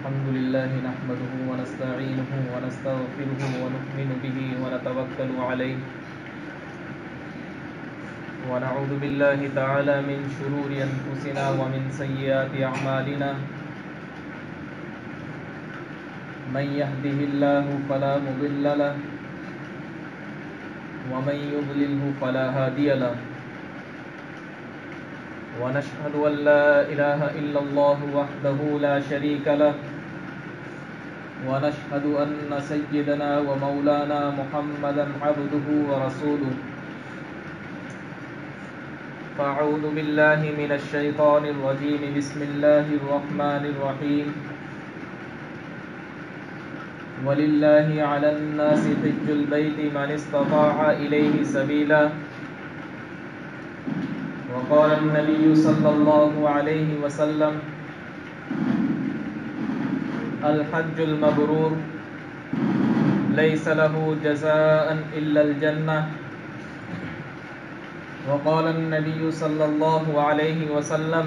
الحمد لله نحمده ونستعينه ونستغفره ونؤمن به ونتوكل عليه ونعوذ بالله تعالى من شرور أنفسنا ومن سيئات أعمالنا من يهده الله فلا مضل له ومن يضلله فلا هادي له ونشهد أن لا إله إلا الله وحده لا شريك له ونشهد أن سيدنا ومولانا محمدا عبده ورسوله فأعوذ بالله من الشيطان الرجيم بسم الله الرحمن الرحيم ولله على الناس حج البيت من استطاع إليه سبيلا وقال النبي صلى الله عليه وسلم الحج المبرور ليس له جزاء إلا الجنة وقال النبي صلى الله عليه وسلم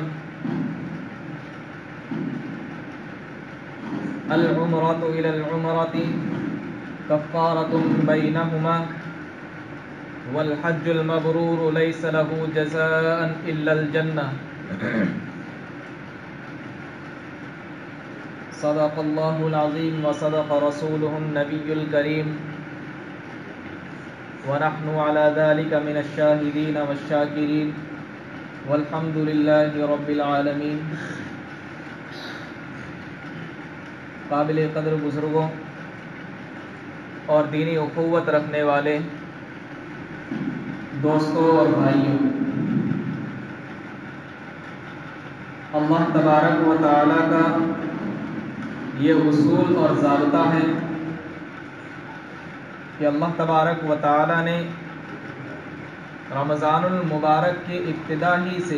العمرة إلى العمرة كفارة بينهما والحج المبرور ليس له جزاء إلا الجنة صدق الله العظيم وصدق رسوله النبي الكريم ونحن على ذلك من الشاهدين والشاكرين والحمد لله رب العالمين. قابل قدر بزرگوں اور دینی اخوت رکھنے والے دوستوں اور بھائیوں، اللہ تبارک و تعالی کا یہ اصول اور ضابطہ ہے کہ اللہ تبارک و تعالی نے رمضان المبارک کی ابتدا ہی سے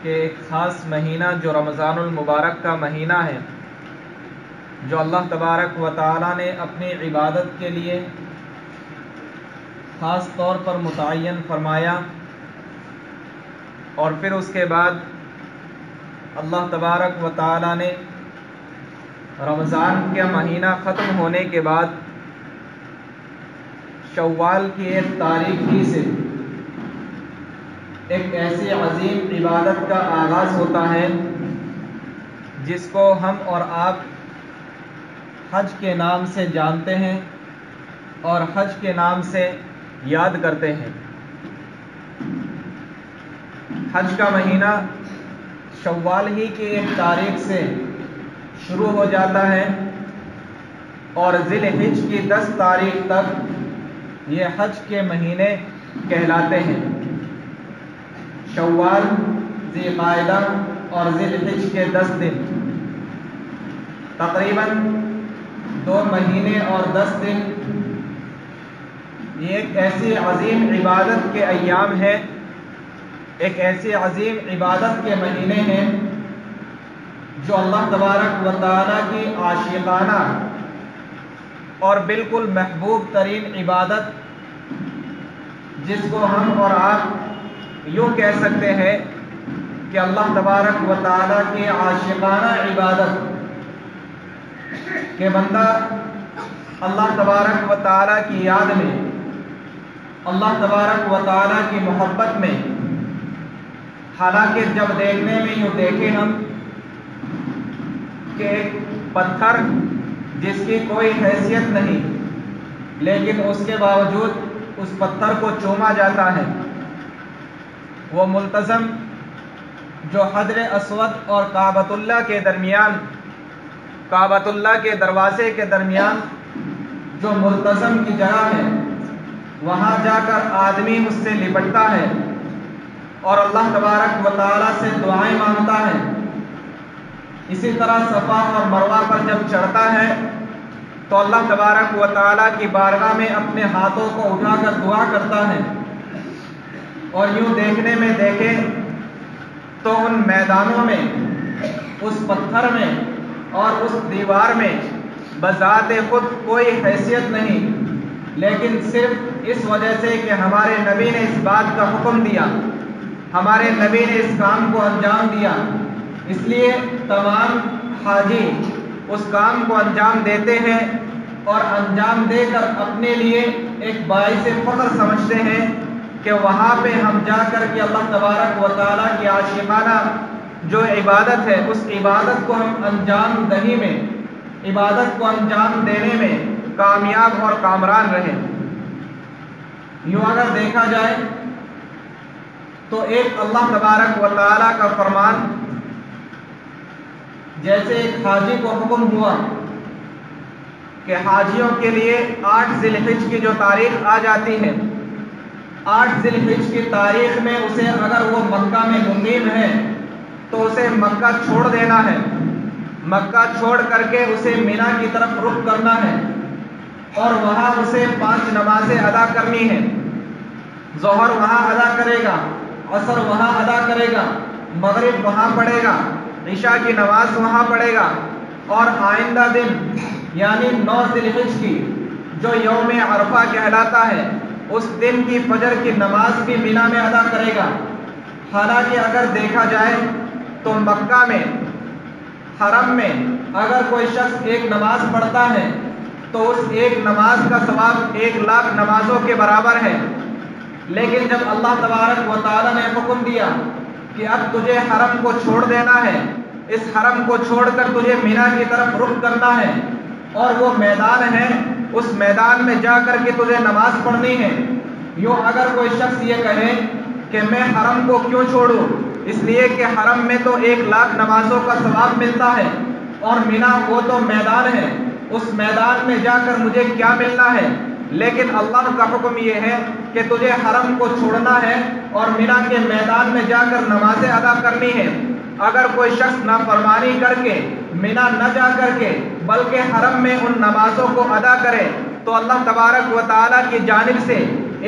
کہ ایک خاص مہینہ جو رمضان المبارک کا مہینہ ہے، جو اللہ تبارک و تعالی نے اپنی عبادت کے لیے خاص طور پر متعین فرمایا، اور پھر اس کے بعد اللہ تبارک و تعالی نے رمضان کا مہینہ ختم ہونے کے بعد شوال کی ایک تاریخ ہی سے ایک ایسی عظیم عبادت کا آغاز ہوتا ہے جس کو ہم اور آپ حج کے نام سے جانتے ہیں اور حج کے نام سے یاد کرتے ہیں. حج کا مہینہ شوال ہی کی ایک تاریخ سے شروع ہو جاتا ہے اور ذی الحج کی 10 تاریخ تک یہ حج کے مہینے کہلاتے ہیں. شوال، ذی قعدہ اور ذی الحج کے 10 دن تقریباً 2 مہینے اور 10 دن یہ ایک ایسی عظیم عبادت کے ایام ہیں، ایک ایسی عظیم عبادت کے مہینے ہیں جو اللہ تبارک و تعالی کی عاشقانہ اور بالکل محبوب ترین عبادت، جس کو ہم اور آپ یوں کہہ سکتے ہیں کہ اللہ تبارک و تعالی کی عاشقانہ عبادت کہ بندہ اللہ تبارک و تعالی کی یاد میں، اللہ تبارک و تعالی کی محبت میں، حالانکہ جب دیکھنے میں یوں دیکھیں ہم کہ ایک پتھر جس کی کوئی حیثیت نہیں، لیکن اس کے باوجود اس پتھر کو چوما جاتا ہے، وہ ملتزم جو حجر اسود اور کعبۃ اللہ کے درمیان، کعبۃ اللہ کے دروازے کے درمیان جو ملتزم کی جگہ ہے، وہاں جا کر آدمی اس سے لپٹتا ہے اور اللہ تبارک و تعالیٰ سے دعائیں مانگتا ہے. اسی طرح صفا اور مروہ پر جب چڑھتا ہے تو اللہ تبارک و تعالیٰ کی بارگاہ میں اپنے ہاتھوں کو اٹھا کر دعا کرتا ہے. اور یوں دیکھنے میں دیکھیں تو ان میدانوں میں، اس پتھر میں اور اس دیوار میں بذات خود کوئی حیثیت نہیں، لیکن صرف اس وجہ سے کہ ہمارے نبی نے اس بات کا حکم دیا، ہمارے نبی نے اس کام کو انجام دیا، اس لیے تمام حاجی اس کام کو انجام دیتے ہیں اور انجام دے کر اپنے لیے ایک باعث فخر سمجھتے ہیں کہ وہاں پہ ہم جا کر کے اللہ تبارک و تعالیٰ کی عاشقانہ جو عبادت ہے اس عبادت کو ہم انجام دہی میں، عبادت کو انجام دینے میں کامیاب اور کامران رہیں۔ یوں اگر دیکھا جائے تو ایک اللہ تبارک و تعالیٰ کا فرمان، جیسے ایک حاجی کو حکم ہوا کہ حاجیوں کے لیے 8 ذی الحجہ کی جو تاریخ آ جاتی ہے، 8 ذی الحجہ کی تاریخ میں اسے اگر وہ مکہ میں مقیم ہے تو اسے مکہ چھوڑ دینا ہے، مکہ چھوڑ کر کے اسے مینا کی طرف رخ کرنا ہے اور وہاں اسے 5 نمازیں ادا کرنی ہے۔ ظہر وہاں ادا کرے گا، عصر وہاں ادا کرے گا، مغرب وہاں پڑھے گا، عشاء کی نماز وہاں پڑھے گا، اور آئندہ دن یعنی 9 ذی الحجہ کی جو یوم عرفہ کہلاتا ہے اس دن کی فجر کی نماز بھی مینا میں ادا کرے گا۔ حالانکہ اگر دیکھا جائے تو مکہ میں حرم میں اگر کوئی شخص ایک نماز پڑھتا ہے تو اس ایک نماز کا ثواب 1,00,000 نمازوں کے برابر ہے، لیکن جب اللہ تبارک و تعالیٰ نے حکم دیا کہ اب تجھے حرم کو چھوڑ دینا ہے، اس حرم کو چھوڑ کر تجھے مینا کی طرف رخ کرنا ہے اور وہ میدان ہے، اس میدان میں جا کر کے تجھے نماز پڑھنی ہے۔ یوں اگر کوئی شخص یہ کہے کہ میں حرم کو کیوں چھوڑوں، اس لیے کہ حرم میں تو 1,00,000 نمازوں کا ثواب ملتا ہے اور مینا وہ تو میدان ہے، اس میدان میں جا کر مجھے کیا ملنا ہے، لیکن اللہ کا حکم یہ ہے کہ تجھے حرم کو چھوڑنا ہے اور مینا کے میدان میں جا کر نمازیں ادا کرنی ہے۔ اگر کوئی شخص نافرمانی کر کے مینا نہ جا کر کے بلکہ حرم میں ان نمازوں کو ادا کرے تو اللہ تبارک و تعالیٰ کی جانب سے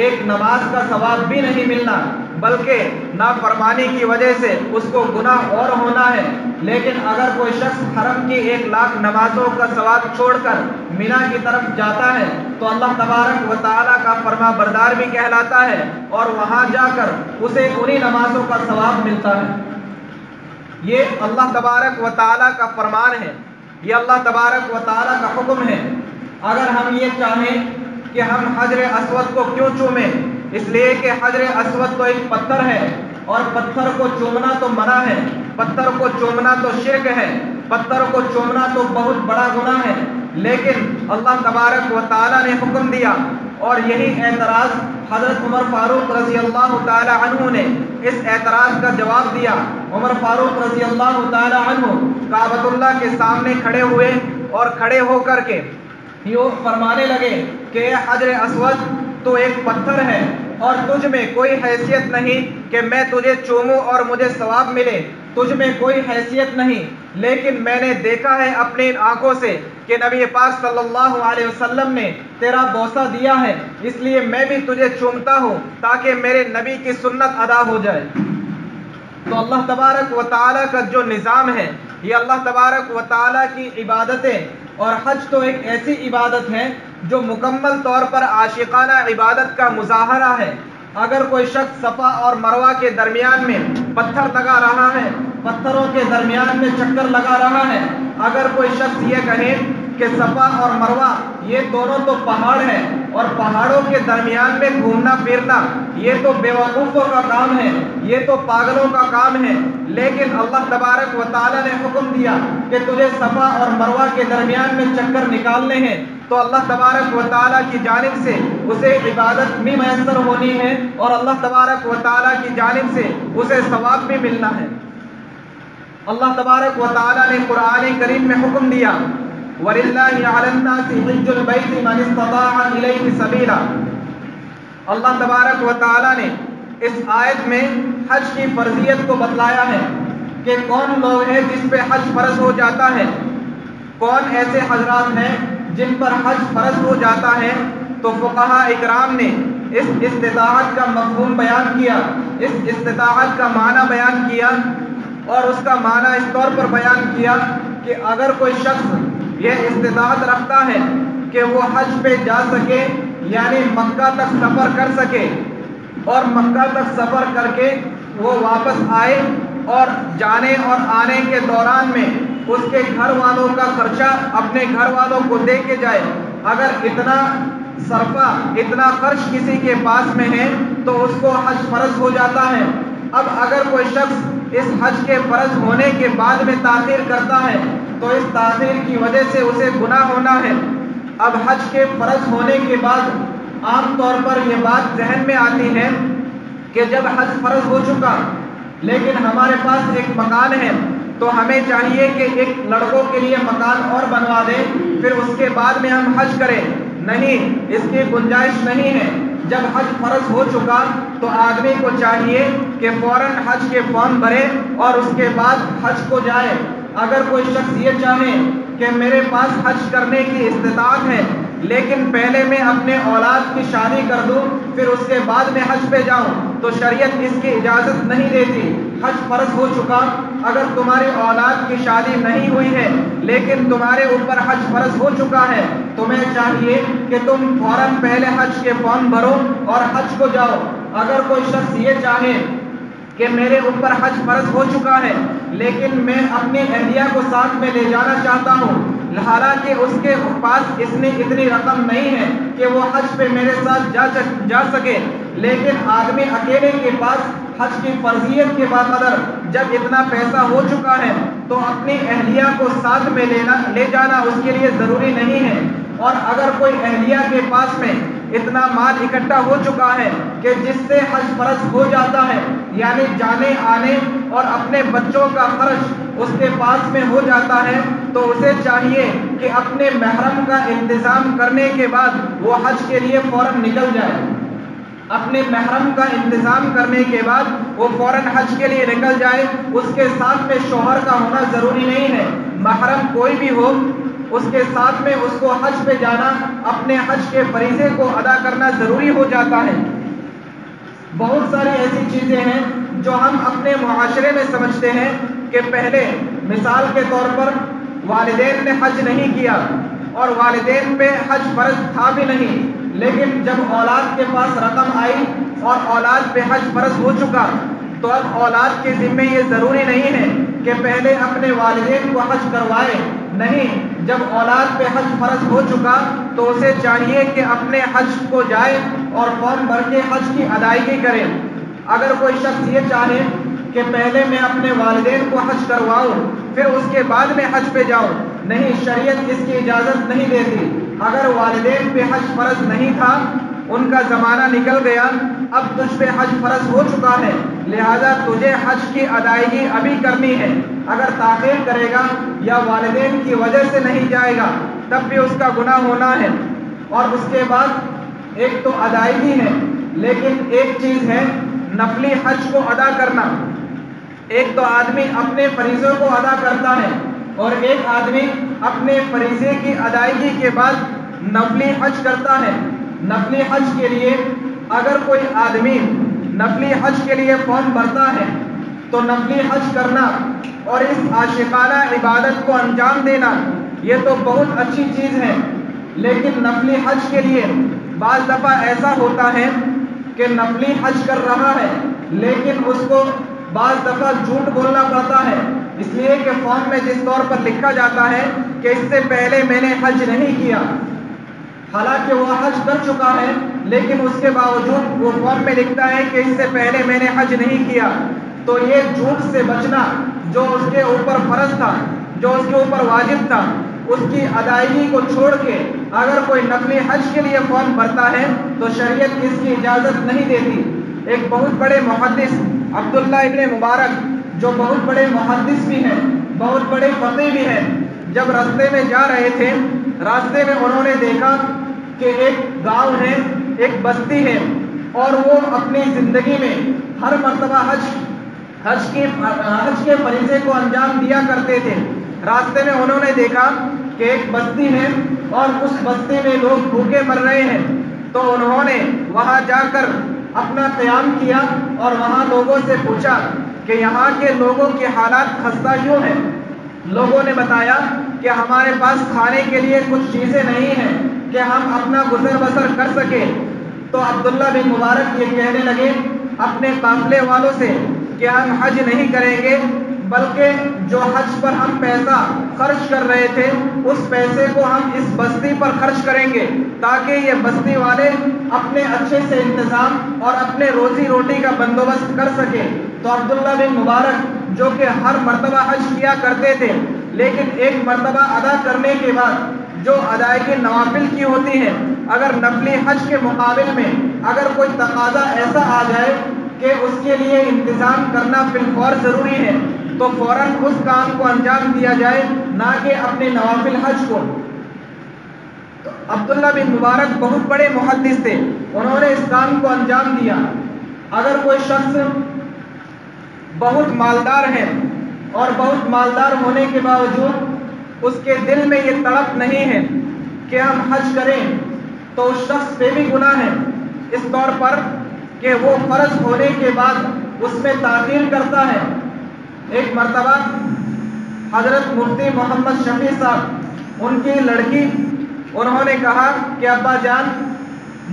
ایک نماز کا ثواب بھی نہیں ملنا، بلکہ نافرمانی کی وجہ سے اس کو گناہ اور ہونا ہے۔ لیکن اگر کوئی شخص حرم کی 1,00,000 نمازوں کا ثواب چھوڑ کر مینا کی طرف جاتا ہے تو اللہ تبارک و تعالیٰ کا فرما بردار بھی کہلاتا ہے اور وہاں جا کر اسے انہی نمازوں کا ثواب ملتا ہے۔ یہ اللہ تبارک و تعالیٰ کا فرمان ہے، یہ اللہ تبارک و تعالیٰ کا حکم ہے۔ اگر ہم یہ چاہیں کہ ہم حجر اسود کو کیوں چومیں، اس لیے کہ حجر اسود تو ایک پتھر ہے اور پتھر کو چومنا تو منع ہے، پتھر کو چومنا تو شرک ہے، پتھر کو چومنا تو بہت بڑا گناہ ہے، لیکن اللہ تبارک و تعالیٰ نے حکم دیا اور یہی اعتراض حضرت عمر فاروق رضی اللہ تعالی عنہ نے اس اعتراض کا جواب دیا۔ عمر فاروق رضی اللہ تعالی عنہ کعبۃ اللہ کے سامنے کھڑے ہوئے اور کھڑے ہو کر کے یوں فرمانے لگے کہ اے حجر اسود تو ایک پتھر ہے اور تجھ میں کوئی حیثیت نہیں کہ میں تجھے چوموں اور مجھے ثواب ملے، تجھ میں کوئی حیثیت نہیں، لیکن میں نے دیکھا ہے اپنی آنکھوں سے کہ نبی پاک صلی اللہ علیہ وسلم نے تیرا بوسہ دیا ہے، اس لیے میں بھی تجھے چومتا ہوں تاکہ میرے نبی کی سنت ادا ہو جائے۔ تو اللہ تبارک و تعالیٰ کا جو نظام ہے، یہ اللہ تبارک و تعالیٰ کی عبادتیں، اور حج تو ایک ایسی عبادت ہے جو مکمل طور پر عاشقانہ عبادت کا مظاہرہ ہے۔ اگر کوئی شخص صفا اور مروہ کے درمیان میں پتھر لگا رہا ہے، پتھروں کے درمیان میں چکر لگا رہا ہے، اگر کوئی شخص یہ کہے کہ صفا اور مروہ یہ دونوں تو پہاڑ ہیں اور پہاڑوں کے درمیان میں گھومنا پھرنا یہ تو بیوقوفوں کا کام ہے، یہ تو پاگلوں کا کام ہے، لیکن اللہ تبارک و تعالیٰ نے حکم دیا کہ تجھے صفا اور مروہ کے درمیان میں چکر نکالنے ہیں، تو اللہ تبارک و تعالیٰ کی جانب سے اسے عبادت بھی میسر ہونی ہے اور اللہ تبارک و تعالیٰ کی جانب سے اسے ثواب بھی ملنا ہے۔ اللہ تبارک و تعالیٰ نے قرآن کریم میں حکم دیا وَلِلَّهِ عَلَى النَّاسِ حِجُّ الْبَيْتِ مَنِ اسْتَطَاعَ إِلَيْهِ سَبِيلًا۔ اللہ تبارک و تعالیٰ نے اس آیت میں حج کی فرضیت کو بتلایا ہے کہ کون لوگ ہیں جس پہ حج فرض ہو جاتا ہے، کون ایسے حضرات ہیں جن پر حج فرض ہو جاتا ہے۔ تو فقہاء اکرام نے اس استطاعت کا مفہوم بیان کیا، اس استطاعت کا معنی بیان کیا اور اس کا معنی اس طور پر بیان کیا کہ اگر کوئی شخص یہ استطاعت رکھتا ہے کہ وہ حج پہ جا سکے، یعنی مکہ تک سفر کر سکے اور مکہ تک سفر کر کے وہ واپس آئے اور جانے اور آنے کے دوران میں اس کے گھر والوں کا خرچہ اپنے گھر والوں کو دے کے جائے۔ اگر اتنا صرفہ، اتنا خرچ کسی کے پاس میں ہے تو اس کو حج فرض ہو جاتا ہے۔ اب اگر کوئی شخص اس حج کے فرض ہونے کے بعد میں تاخیر کرتا ہے تو اس تاخیر کی وجہ سے اسے گناہ ہونا ہے۔ اب حج کے فرض ہونے کے بعد عام طور پر یہ بات ذہن میں آتی ہے کہ جب حج فرض ہو چکا لیکن ہمارے پاس ایک مکان ہے تو ہمیں چاہیے کہ ایک لڑکوں کے لیے مکان اور بنوا دیں، پھر اس کے بعد میں ہم حج کریں۔ نہیں، اس کی گنجائش نہیں ہے۔ جب حج فرض ہو چکا تو آدمی کو چاہیے کہ فوراً حج کے فارم بھرے اور اس کے بعد حج کو جائے۔ اگر کوئی شخص یہ چاہے کہ میرے پاس حج کرنے کی استطاعت ہے لیکن پہلے میں اپنے اولاد کی شادی کر دوں پھر اس کے بعد میں حج پہ جاؤں تو شریعت اس کی اجازت نہیں دیتی۔ حج فرض ہو چکا، اگر تمہاری اولاد کی شادی نہیں ہوئی ہے لیکن تمہارے اوپر حج فرض ہو چکا ہے تمہیں چاہیے کہ تم فوراً پہلے حج کے فارم بھرو اور حج کو جاؤ۔ اگر کوئی شخص یہ چاہے کہ میرے اوپر حج فرض ہو چکا ہے لیکن میں اپنی اہلیہ کو ساتھ میں لے جانا چاہتا ہوں، حالانکہ اس کے پاس اتنی رقم نہیں ہے کہ وہ حج پہ میرے ساتھ جا سکے، لیکن آدمی اکیلے کے پاس حج کی فرضیت کے بقدر جب اتنا پیسہ ہو چکا ہے تو اپنی اہلیہ کو ساتھ میں لے جانا اس کے لیے ضروری نہیں ہے۔ اور اگر کوئی اہلیہ کے پاس میں اتنا مال اکٹھا ہو چکا ہے کہ جس سے حج فرض ہو جاتا ہے، یعنی جانے آنے اور اپنے بچوں کا خرچ اس کے پاس میں ہو جاتا ہے، تو اسے چاہیے کہ اپنے محرم کا انتظام کرنے کے بعد وہ حج کے لیے فوراً نکل جائے۔ اپنے محرم کا انتظام کرنے کے بعد وہ فوراً حج کے لیے نکل جائے۔ اس کے ساتھ میں شوہر کا ہونا ضروری نہیں ہے، محرم کوئی بھی ہو اس کے ساتھ میں اس کو حج پہ جانا، اپنے حج کے فریضے کو ادا کرنا ضروری ہو جاتا ہے۔ بہت ساری ایسی چیزیں ہیں جو ہم اپنے معاشرے میں سمجھتے ہیں کہ پہلے مثال کے طور پر والدین نے حج نہیں کیا اور والدین پہ حج فرض تھا بھی نہیں، لیکن جب اولاد کے پاس رقم آئی اور اولاد پہ حج فرض ہو چکا تو اب اولاد کے ذمے یہ ضروری نہیں ہے کہ پہلے اپنے والدین کو حج کروائے۔ نہیں، جب اولاد پہ حج فرض ہو چکا تو اسے چاہیے کہ اپنے حج کو جائے اور فارم بھر کے حج کی ادائیگی کرے۔ اگر کوئی شخص یہ چاہے کہ پہلے میں اپنے والدین کو حج کرواؤں پھر اس کے بعد میں حج پہ جاؤں، نہیں، شریعت اس کی اجازت نہیں دیتی۔ اگر والدین پہ حج فرض نہیں تھا، ان کا زمانہ نکل گیا، اب تجھ پہ حج فرض ہو چکا ہے، لہذا تجھے حج کی ادائیگی ابھی کرنی ہے۔ اگر تاخیر کرے گا یا والدین کی وجہ سے نہیں جائے گا تب بھی اس کا گناہ ہونا ہے۔ اور اس کے بعد ایک تو ادائیگی ہے، لیکن ایک چیز ہے نفلی حج کو ادا کرنا۔ ایک تو آدمی اپنے فریضوں کو ادا کرتا ہے اور ایک آدمی اپنے فریضے کی ادائیگی کے بعد نفلی حج کرتا ہے۔ نفلی حج کے لیے اگر کوئی آدمی نفلی حج کے لیے فارم بھرتا ہے تو نفلی حج کرنا اور اس عاشقانہ عبادت کو انجام دینا یہ تو بہت اچھی چیز ہے، لیکن نفلی حج کے لیے بعض دفعہ ایسا ہوتا ہے کہ نفلی حج کر رہا ہے لیکن اس کو بعض دفعہ جھوٹ بولنا پڑتا ہے، اس لیے کہ فارم میں جس طور پر لکھا جاتا ہے کہ اس سے پہلے میں نے حج نہیں کیا، حالانکہ وہ حج کر چکا ہے لیکن اس کے باوجود وہ فارم میں لکھتا ہے کہ اس سے پہلے میں نے حج نہیں کیا۔ تو یہ جھوٹ سے بچنا جو اس کے اوپر فرض تھا، جو اس کے اوپر واجب تھا، اس کی ادائیگی کو چھوڑ کے اگر کوئی نفلی حج کے لیے فارم بھرتا ہے تو شریعت اس کی اجازت نہیں دیتی۔ ایک بہت بڑے محدث عبداللہ ابن مبارک جو بہت بڑے محدث بھی ہیں، بہت بڑے فقیہ بھی ہیں، جب راستے میں جا رہے تھے راستے میں انہوں نے دیکھا کہ ایک گاؤں ہے، ایک بستی ہے اور وہ اپنی زندگی میں ہر مرتبہ حج کے فریضے کو انجام دیا کرتے تھے۔ راستے میں انہوں نے دیکھا کہ ایک بستی ہے اور اس بستی میں لوگ بھوکے مر رہے ہیں، تو انہوں نے وہاں جا کر اپنا قیام کیا اور وہاں لوگوں سے پوچھا کہ یہاں کے لوگوں کے حالات خستہ کیوں ہیں؟ لوگوں نے بتایا کہ ہمارے پاس کھانے کے لیے کچھ چیزیں نہیں ہیں کہ ہم اپنا گزر بسر کر سکیں۔ تو عبداللہ بن مبارک یہ کہنے لگے اپنے قافلے والوں سے کہ ہم حج نہیں کریں گے بلکہ جو حج پر ہم پیسہ خرچ کر رہے تھے اس پیسے کو ہم اس بستی پر خرچ کریں گے تاکہ یہ بستی والے اپنے اچھے سے انتظام اور اپنے روزی روٹی کا بندوبست کر سکیں۔ تو عبداللہ بن مبارک جو کہ ہر مرتبہ حج کیا کرتے تھے، لیکن ایک مرتبہ ادا کرنے کے بعد جو ادائیگی نوافل کی ہوتی ہے، اگر نفلی حج کے مقابل میں اگر کوئی تقاضا ایسا آ جائے کہ اس کے لیے انتظام کرنا فی الفور ضروری ہے تو فوراً اس کام کو انجام دیا جائے، نہ کہ اپنے نوافل حج کو۔ تو عبداللہ بن مبارک بہت بڑے محدث تھے، انہوں نے اس کام کو انجام دیا۔ اگر کوئی شخص بہت مالدار ہے اور بہت مالدار ہونے کے باوجود اس کے دل میں یہ تڑپ نہیں ہے کہ ہم حج کریں، تو اس شخص پہ بھی گناہ ہے، اس طور پر کہ وہ فرض ہونے کے بعد اس میں تاخیر کرتا ہے۔ ایک مرتبہ حضرت مفتی محمد شفیع صاحب، ان کی لڑکی، انہوں نے کہا کہ ابا جان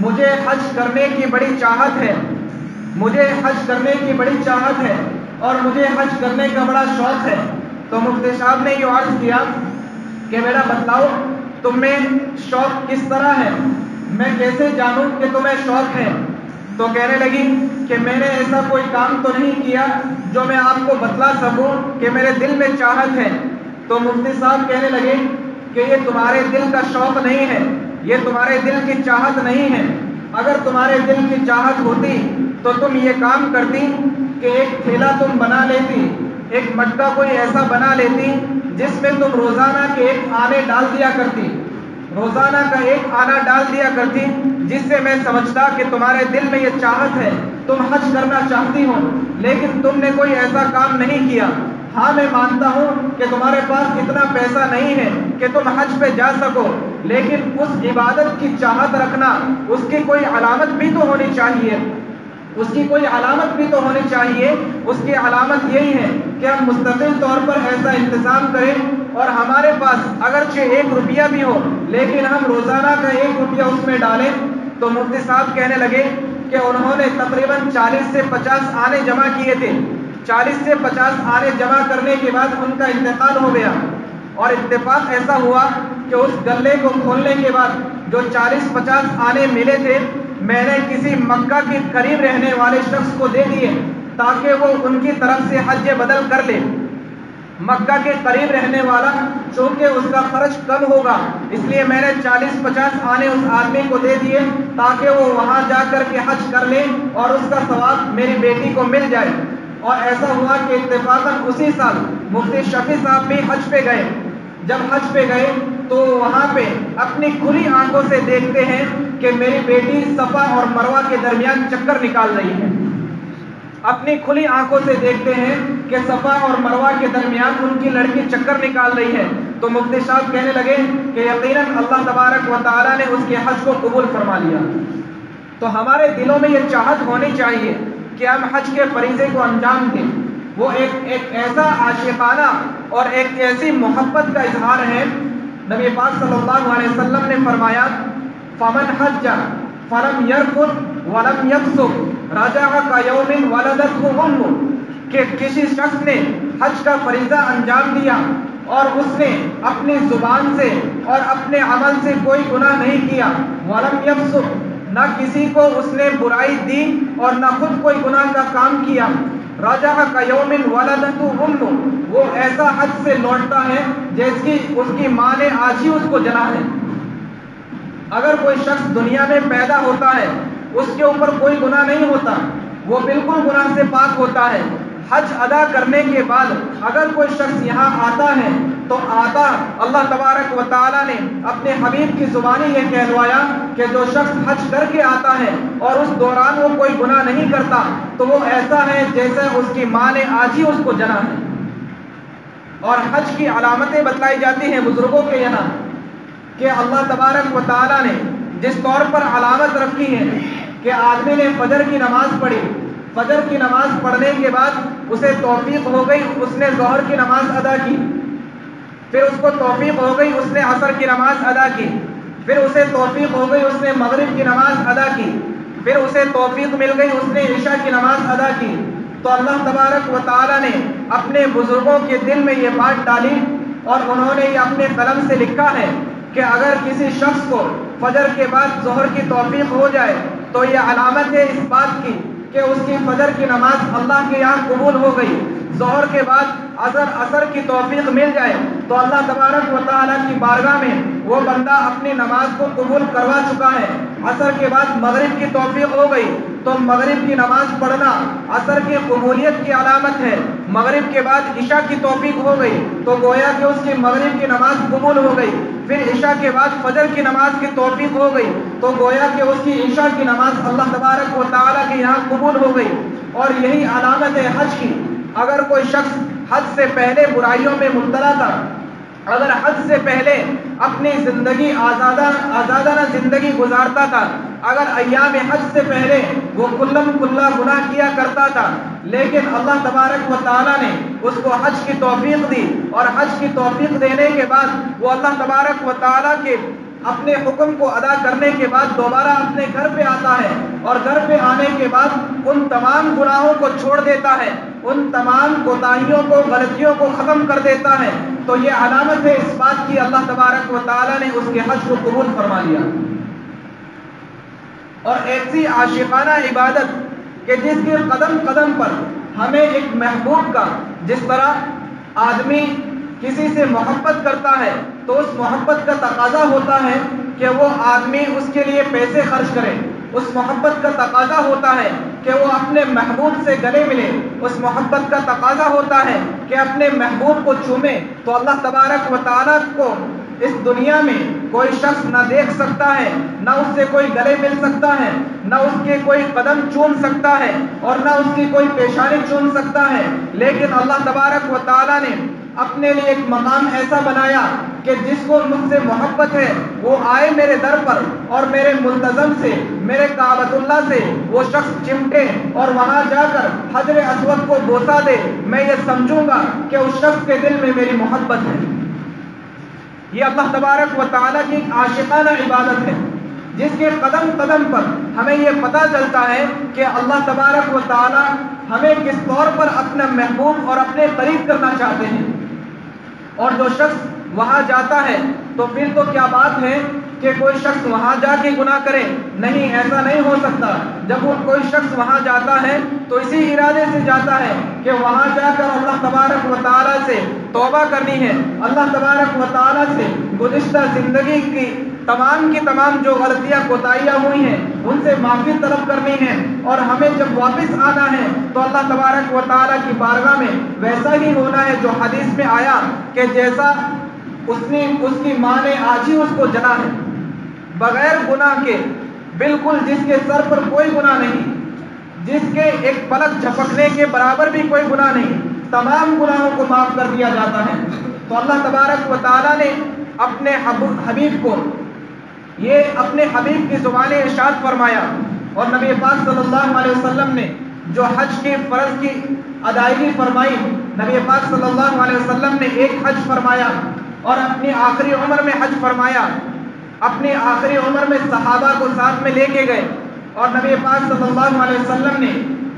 مجھے حج کرنے کی بڑی چاہت ہے، مجھے حج کرنے کی بڑی چاہت ہے اور مجھے حج کرنے کا بڑا شوق ہے۔ تو مفتی صاحب نے یہ عرض کیا کہ بیٹا بتلاؤ تم میں شوق کس طرح ہے، میں کیسے جانوں کہ تمہیں شوق ہے؟ تو کہنے لگی کہ میں نے ایسا کوئی کام تو نہیں کیا جو میں آپ کو بتلا سکوں کہ میرے دل میں چاہت ہے۔ تو مفتی صاحب کہنے لگے کہ یہ تمہارے دل کا شوق نہیں ہے، یہ تمہارے دل کی چاہت نہیں ہے۔ اگر تمہارے دل کی چاہت ہوتی تو تم یہ کام کرتی کہ ایک تھیلا تم بنا لیتی، ایک مٹکا کوئی ایسا بنا لیتی جس میں تم روزانہ کے ایک آنے ڈال دیا کرتی، روزانہ کا ایک آنا ڈال دیا کرتی، جس سے میں سمجھتا کہ تمہارے دل میں یہ چاہت ہے، تم حج کرنا چاہتی ہو، لیکن تم نے کوئی ایسا کام نہیں کیا۔ ہاں میں مانتا ہوں کہ تمہارے پاس اتنا پیسہ نہیں ہے کہ تم حج پہ جا سکو، لیکن اس عبادت کی چاہت رکھنا، اس کی کوئی علامت بھی تو ہونی چاہیے، اس کی کوئی علامت بھی تو ہونی چاہیے۔ اس کی علامت یہی ہے کہ ہم مستقل طور پر ایسا انتظام کریں اور ہمارے پاس اگرچہ 1 روپیہ بھی ہو لیکن ہم روزانہ کا 1 روپیہ اس میں ڈالیں۔ تو مفتی صاحب کہنے لگے کہ انہوں نے تقریباً 40 سے 50 آنے جمع کیے تھے، 40 سے 50 آنے جمع کرنے کے بعد ان کا انتقال ہو گیا، اور اتفاق ایسا ہوا کہ اس گلے کو کھولنے کے بعد جو 40-50 آنے ملے تھے، میں نے کسی مکہ کے قریب رہنے والے شخص کو دے دیے تاکہ وہ ان کی طرف سے حج بدل کر لے۔ مکہ کے قریب رہنے والا چونکہ اس کا خرچ کم ہوگا، اس لیے میں نے 40-50 آنے اس آدمی کو دے دیے تاکہ وہ وہاں جا کر کے حج کر لے اور اس کا ثواب میری بیٹی کو مل جائے۔ اور ایسا ہوا کہ اتفاقاً اسی سال مفتی شفیع صاحب بھی حج پہ گئے۔ جب حج پہ گئے تو وہاں پہ اپنی کھلی آنکھوں سے دیکھتے ہیں کہ میری بیٹی صفا اور مروہ کے درمیان چکر نکال رہی ہے، اپنی کھلی آنکھوں سے دیکھتے ہیں کہ صفا اور مروہ کے درمیان ان کی لڑکی چکر نکال رہی ہے۔ تو مفتی صاحب کہنے لگے کہ یقیناً اللہ تبارک و تعالیٰ نے اس کے حج کو قبول فرما لیا۔ تو ہمارے دلوں میں یہ چاہت ہونی چاہیے کہ ہم حج کے فریضے کو انجام دیں۔ وہ ایک ایسا عاشقانہ اور ایک ایسی محبت کا اظہار ہے۔ نبی پاک صلی اللہ علیہ وسلم نے فرمایا فمن حج فلم یرفث ولم یفسق رجع کیوم ولدتہ امہ، کہ کسی شخص نے حج کا فریضہ انجام دیا اور اس نے اپنی زبان سے اور اپنے عمل سے کوئی گناہ نہیں کیا، ولم یفسق، نہ کسی کو اس نے برائی دی اور نہ خود کوئی گناہ کا کام کیا، رجع کیوم ولدتہ امہ، وہ ایسا حج سے لوٹتا ہے جیسے اس کی ماں نے آج ہی اس کو جنا ہے۔ اگر کوئی شخص دنیا میں پیدا ہوتا ہے اس کے اوپر کوئی گناہ نہیں ہوتا، وہ بالکل گناہ سے پاک ہوتا ہے، حج ادا کرنے کے بعد اگر کوئی شخص یہاں آتا ہے تو آتا اللہ تبارک و تعالیٰ نے اپنے حبیب کی زبانی یہ کہلوایا کہ جو شخص حج کر کے آتا ہے اور اس دوران وہ کوئی گناہ نہیں کرتا تو وہ ایسا ہے جیسے اس کی ماں نے آج ہی اس کو جنا ہے۔ اور حج کی علامتیں بتلائی جاتی ہیں بزرگوں کے یہاں کہ اللہ تبارک و تعالیٰ نے جس طور پر علامت رکھی ہے کہ آدمی نے فجر کی نماز پڑھی، فجر کی نماز پڑھنے کے بعد اسے توفیق ہو گئی، اس نے ظہر کی نماز ادا کی، پھر اس کو توفیق ہو گئی اس نے عصر کی نماز ادا کی، پھر اسے توفیق ہو گئی اس نے مغرب کی نماز ادا کی، پھر اسے توفیق مل گئی اس نے عشاء کی نماز ادا کی۔ تو اللہ تبارک و تعالیٰ نے اپنے بزرگوں کے دل میں یہ بات ڈالی اور انہوں نے یہ اپنے قلم سے لکھا ہے کہ اگر کسی شخص کو فجر کے بعد ظہر کی توفیق ہو جائے تو یہ علامت ہے اس بات کی کہ اس کی فجر کی نماز اللہ کے یہاں قبول ہو گئی۔ ظہر کے بعد عصر کی توفیق مل جائے تو اللہ تبارک و تعالیٰ کی بارگاہ میں وہ بندہ اپنی نماز کو قبول کروا چکا ہے۔ عصر کے بعد مغرب کی توفیق ہو گئی تو مغرب کی نماز پڑھنا عصر کی قبولیت کی علامت ہے۔ مغرب کے بعد عشاء کی توفیق ہو گئی تو گویا کہ اس کی مغرب کی نماز قبول ہو گئی۔ پھر عشاء کے بعد فجر کی نماز کی توفیق ہو گئی تو گویا کہ اس کی عشاء کی نماز اللہ تبارک و تعالیٰ کے یہاں قبول ہو گئی۔ اور یہی علامت ہے حج کی۔ اگر کوئی شخص حج سے پہلے برائیوں میں مبتلا تھا، اگر حج سے پہلے اپنی زندگی آزادانہ زندگی گزارتا تھا، اگر ایام حج سے پہلے وہ کلم کلا گناہ کیا کرتا تھا، لیکن اللہ تبارک و تعالیٰ نے اس کو حج کی توفیق دی اور حج کی توفیق دینے کے بعد وہ اللہ تبارک و تعالیٰ کے اپنے حکم کو ادا کرنے کے بعد دوبارہ اپنے گھر پہ آتا ہے اور گھر پہ آنے کے بعد ان تمام گناہوں کو چھوڑ دیتا ہے، ان تمام کوتاہیوں کو غلطیوں کو ختم کر دیتا ہے، تو یہ علامت ہے اس بات کی اللہ تبارک و تعالیٰ نے اس کے حج کو قبول فرما لیا۔ اور ایسی عاشقانہ عبادت کہ جس کے قدم قدم پر ہمیں ایک محبوب کا، جس طرح آدمی کسی سے محبت کرتا ہے تو اس محبت کا تقاضا ہوتا ہے کہ وہ آدمی اس کے لیے پیسے خرچ کرے، اس محبت کا تقاضا ہوتا ہے کہ وہ اپنے محبوب سے گلے ملے، اس محبت کا تقاضا ہوتا ہے کہ اپنے محبوب کو چومے۔ تو اللہ تبارک و تعالیٰ کو اس دنیا میں کوئی شخص نہ دیکھ سکتا ہے، نہ اس سے کوئی گلے مل سکتا ہے، نہ اس کے کوئی قدم چوم سکتا ہے اور نہ اس کی کوئی پیشانی چوم سکتا ہے، لیکن اللہ تبارک و تعالیٰ نے اپنے لیے ایک مقام ایسا بنایا کہ جس کو مجھ سے محبت ہے وہ آئے میرے در پر اور میرے ملتزم سے، میرے کعبۃ اللہ سے وہ شخص چمٹے اور وہاں جا کر حجر اسود کو بوسہ دے، میں یہ سمجھوں گا کہ اس شخص کے دل میں میری محبت ہے۔ یہ اللہ تبارک و تعالیٰ کی ایک عاشقانہ عبادت ہے جس کے قدم قدم پر ہمیں یہ پتہ چلتا ہے کہ اللہ تبارک و تعالیٰ ہمیں کس طور پر اپنا محبوب اور اپنے قریب کرنا چاہتے ہیں۔ اور جو شخص وہاں جاتا ہے تو پھر تو کیا بات ہے کہ کوئی شخص وہاں جا کے گناہ کرے، نہیں، ایسا نہیں ہو سکتا۔ جب وہ کوئی شخص وہاں جاتا ہے تو اسی ارادے سے جاتا ہے کہ وہاں جا کر اللہ تبارک و تعالیٰ سے توبہ کرنی ہے، اللہ تبارک و تعالیٰ سے گزشتہ زندگی کی تمام جو غلطیاں کوتاہیاں ہوئی ہیں ان سے معافی طلب کرنی ہے، اور ہمیں جب واپس آنا ہے تو اللہ تبارک و تعالیٰ کی بارگاہ میں ویسا ہی ہونا ہے جو حدیث میں آیا کہ جیسا اس کی ماں نے آج ہی اس کو جنا ہے، بغیر گناہ کے، بالکل جس کے سر پر کوئی گناہ نہیں، جس کے ایک پلک جھپکنے کے برابر بھی کوئی گناہ نہیں، تمام گناہوں کو معاف کر دیا جاتا ہے۔ تو اللہ تبارک و تعالیٰ نے اپنے حبیب کو یہ اپنے حبیب کی زبان ارشاد فرمایا، اور نبی پاک صلی اللہ علیہ وسلم نے جو حج کے فرض کی ادائیگی فرمائی، نبی پاک صلی اللہ علیہ وسلم نے ایک حج فرمایا اور اپنی آخری عمر میں حج فرمایا، اپنی آخری عمر میں صحابہ کو ساتھ میں لے کے گئے، اور نبی پاک صلی اللہ علیہ وسلم نے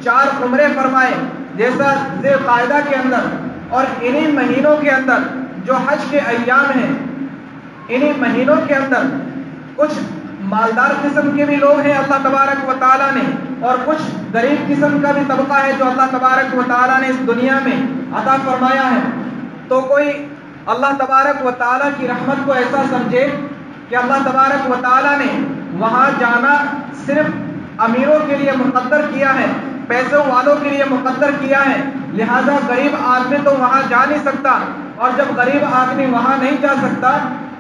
4 عمرے فرمائے، جیسا ذی القعدہ کے اندر، اور انہی مہینوں کے اندر جو حج کے ایام ہیں، انہی مہینوں کے اندر کچھ مالدار قسم کے بھی لوگ ہیں اللہ تبارک و تعالیٰ نے، اور کچھ غریب قسم کا بھی طبقہ ہے جو اللہ تبارک و تعالیٰ نے اس دنیا میں عطا فرمایا ہے۔ تو کوئی اللہ تبارک و تعالیٰ کی رحمت کو ایسا سمجھے کہ اللہ تبارک و تعالیٰ نے وہاں جانا صرف امیروں کے لیے مقدر کیا ہے، پیسوں والوں کے لیے مقدر کیا ہے، لہذا غریب آدمی تو وہاں جا نہیں سکتا، اور جب غریب آدمی وہاں نہیں جا سکتا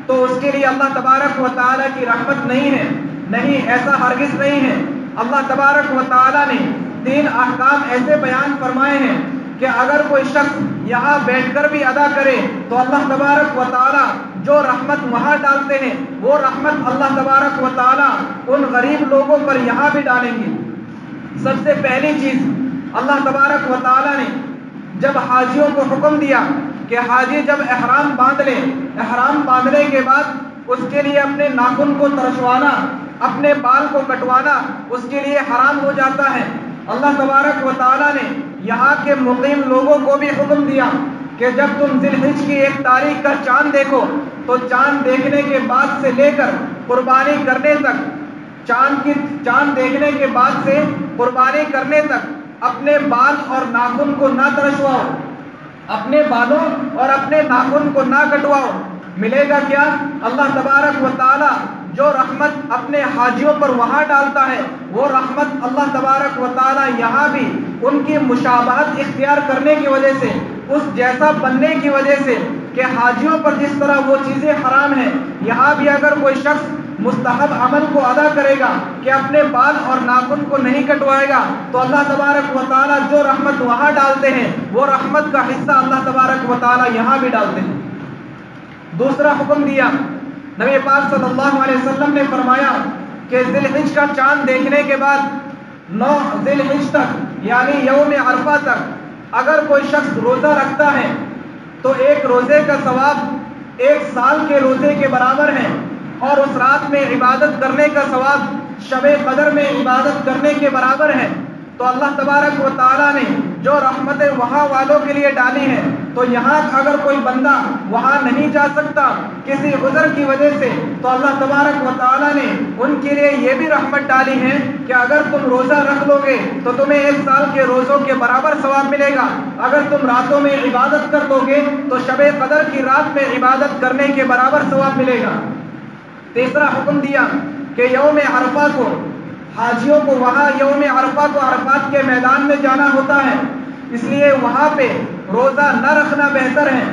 تو اس کے لیے اللہ تبارک و تعالیٰ کی رحمت نہیں ہے، نہیں، ایسا ہرگز نہیں ہے۔ اللہ تبارک و تعالیٰ نے 3 احکام ایسے بیان فرمائے ہیں کہ اگر کوئی شخص یہاں بیٹھ کر بھی ادا کرے تو اللہ تبارک و تعالیٰ جو رحمت وہاں ڈالتے ہیں وہ رحمت اللہ تبارک و تعالیٰ ان غریب لوگوں پر یہاں بھی ڈالیں گے۔ سب سے پہلی چیز، اللہ تبارک و تعالیٰ نے جب حاجیوں کو حکم دیا کہ حاجی جب احرام باندھ لے، احرام باندھنے کے بعد اس کے لیے اپنے ناخن کو ترشوانا، اپنے بال کو کٹوانا اس کے لیے حرام ہو جاتا ہے، اللہ تبارک و تعالیٰ نے یہاں کے مقیم لوگوں کو بھی حکم دیا کہ جب تم ذی الحج کی 1 تاریخ کا چاند دیکھو تو چاند دیکھنے کے بعد سے لے کر قربانی کرنے تک، چاند دیکھنے کے بعد سے قربانی کرنے تک اپنے بال اور ناخن کو نہ ترشواؤ، اپنے بالوں اور اپنے ناخن کو نہ کٹواؤ۔ ملے گا کیا؟ اللہ تبارک و تعالی جو رحمت اپنے حاجیوں پر وہاں ڈالتا ہے، وہ رحمت اللہ تبارک و تعالی یہاں بھی ان کی مشابہت اختیار کرنے کی وجہ سے، اس جیسا بننے کی وجہ سے کہ حاجیوں پر جس طرح وہ چیزیں حرام ہیں، یہاں بھی اگر کوئی شخص مستحب عمل کو ادا کرے گا کہ اپنے بال اور ناخن کو نہیں کٹوائے گا، تو اللہ تبارک و تعالی جو رحمت وہاں ڈالتے ہیں وہ رحمت کا حصہ اللہ تبارک و تعالی یہاں بھی ڈالتے ہیں۔ دوسرا حکم دیا، نبی پاک صلی اللہ علیہ وسلم نے فرمایا کہ ذی الحج کا چاند دیکھنے کے بعد 9 ذی الحج تک یعنی یوم عرفہ تک اگر کوئی شخص روزہ رکھتا ہے تو 1 روزے کا ثواب 1 سال کے روزے کے برابر ہے، اور اس رات میں عبادت کرنے کا ثواب شب قدر میں عبادت کرنے کے برابر ہے۔ تو اللہ تبارک و تعالیٰ نے جو رحمتیں وہاں والوں کے لیے ڈالی ہیں، تو یہاں اگر کوئی بندہ وہاں نہیں جا سکتا کسی عذر کی وجہ سے، تو اللہ تبارک و تعالیٰ نے ان کے لیے یہ بھی رحمت ڈالی ہے کہ اگر تم روزہ رکھ لو گے تو تمہیں 1 سال کے روزوں کے برابر ثواب ملے گا، اگر تم راتوں میں عبادت کر لو گے تو شب قدر کی رات میں عبادت کرنے کے برابر ثواب ملے گا۔ تیسرا حکم دیا کہ یوم عرفہ کو حاجیوں کو وہاں یوم عرفہ کو عرفات کے میدان میں جانا ہوتا ہے، اس لیے وہاں پہ روزہ نہ رکھنا بہتر ہے،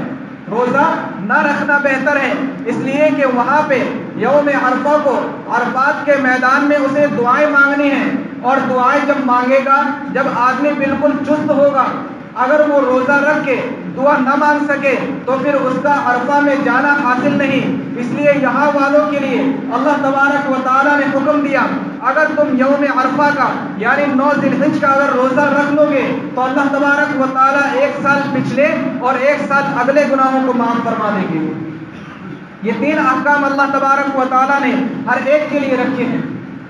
روزہ نہ رکھنا بہتر ہے، اس لیے کہ وہاں پہ یوم عرفہ کو عرفات کے میدان میں اسے دعائیں مانگنی ہیں، اور دعائیں جب مانگے گا جب آدمی بالکل چست ہوگا، اگر وہ روزہ رکھ کے دعا نہ مانگ سکے تو پھر اس کا عرفہ میں جانا حاصل نہیں۔ اس لیے یہاں والوں کے لیے اللہ تبارک و تعالیٰ نے حکم دیا اگر تم یوم عرفہ کا یعنی 9 ذی الحج کا اگر روزہ رکھ لو گے تو اللہ تبارک و تعالیٰ 1 سال پچھلے اور 1 سال اگلے گناہوں کو معاف فرما دے گے۔ یہ 3 احکام اللہ تبارک و تعالیٰ نے ہر ایک کے لیے رکھے ہیں۔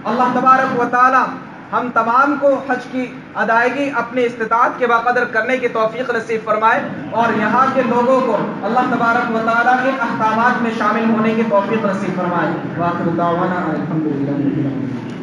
اللہ تبارک و تعالیٰ ہم تمام کو حج کی ادائیگی اپنی استطاعت کے بقدر کرنے کی توفیق نصیب فرمائے، اور یہاں کے لوگوں کو اللہ تبارک و تعالیٰ کے احکامات میں شامل ہونے کی توفیق نصیب فرمائے۔ وآخر دعوانا الحمدللہ۔